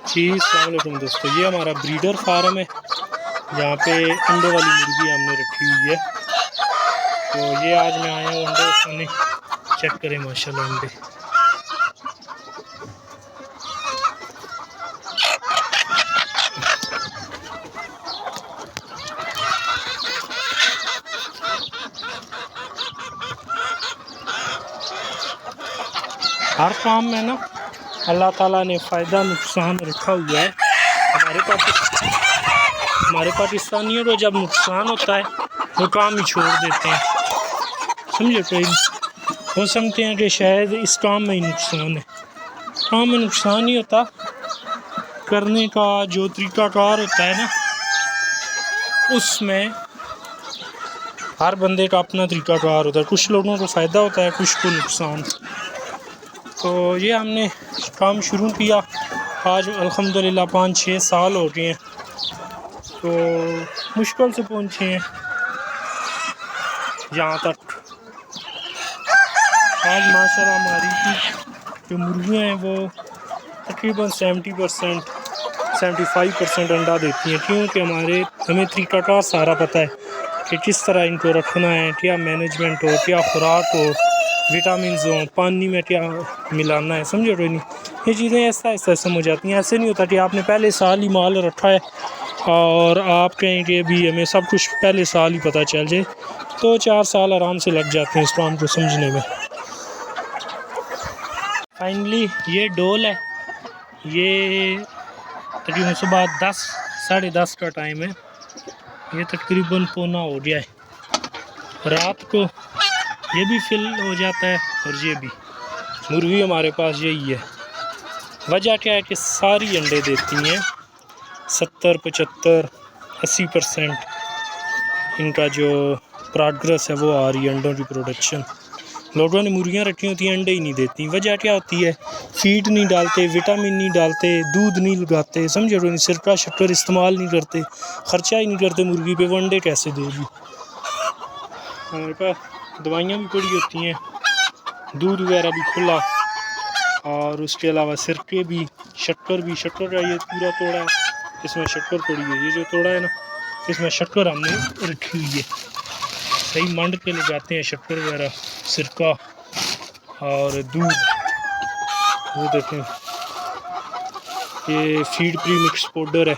جی السلام علیکم دوستو، یہ ہمارا بریڈر فارم ہے جہاں پہ انڈے والی مرغی ہم نے رکھی ہوئی ہے. تو یہ آج میں آیا ہوں انڈے اٹھانے. چیک کریں ماشاءاللہ انڈے. ہر کام میں نا اللہ تعالیٰ نے فائدہ نقصان رکھا ہوا ہے. ہمارے پاکستانیوں کو جب نقصان ہوتا ہے وہ کام ہی چھوڑ دیتے ہیں. سمجھے؟ کوئی وہ سمجھتے ہیں کہ شاید اس کام میں ہی نقصان ہے. کام میں نقصان ہی ہوتا، کرنے کا جو طریقہ کار ہوتا ہے نا اس میں ہر بندے کا اپنا طریقہ کار ہوتا ہے. کچھ لوگوں کو فائدہ ہوتا ہے، کچھ کو نقصان. تو یہ ہم نے کام شروع کیا آج الحمدللہ 5-6 سال ہو گئے ہیں. تو مشکل سے پہنچے ہیں یہاں تک. آج ماشاءاللہ ہماری جو مرغیاں ہیں وہ تقریباً 70% 75% انڈا دیتی ہیں، کیونکہ ہمیں طریقہ کار سارا پتہ ہے کہ کس طرح ان کو رکھنا ہے، کیا مینجمنٹ ہو، کیا خوراک ہو، وٹامنز ہوں، پانی میں کیا ملانا ہے. سمجھے کوئی نہیں؟ یہ چیزیں ایسا سمجھ آتی ہیں. ایسے نہیں ہوتا کہ آپ نے پہلے سال ہی مال رکھا ہے اور آپ کہیں کہ بھی ہمیں سب کچھ پہلے سال ہی پتہ چل جائے. 2-4 سال آرام سے لگ جاتے ہیں اس کام کو سمجھنے میں. فائنلی یہ ڈول ہے. یہ تقریباً صبح 10-10:30 کا ٹائم ہے. یہ تقریباً پونا ہو گیا ہے. رات کو یہ بھی فل ہو جاتا ہے اور یہ بھی. مرغی ہمارے پاس یہی ہے. وجہ کیا ہے کہ ساری انڈے دیتی ہیں. 70-75-80% ان کا جو پروگرس ہے وہ آ رہی ہے انڈوں کی پروڈکشن. لوگوں نے مرغیاں رکھی ہوتی ہیں، انڈے ہی نہیں دیتی. وجہ کیا ہوتی ہے؟ فیڈ نہیں ڈالتے، وٹامن نہیں ڈالتے، دودھ نہیں لگاتے. سمجھے؟ سرکہ شکر استعمال نہیں کرتے، خرچہ ہی نہیں کرتے مرغی پہ. وہ انڈے کیسے دے گی؟ ہمارے پاس دوائیاں بھی پڑی ہوتی ہیں، دودھ وغیرہ بھی کھلا، اور اس کے علاوہ سرکے بھی، شکر بھی. شکر کا یہ پورا توڑا ہے، اس میں شکر پڑی ہے. یہ جو توڑا ہے نا اس میں شکر ہم نے رکھی ہوئی ہے. صحیح منڈ کے لگاتے ہیں شکر وغیرہ، سرکہ اور دودھ. وہ دیکھیں یہ فیڈ پری مکس پاؤڈر ہے.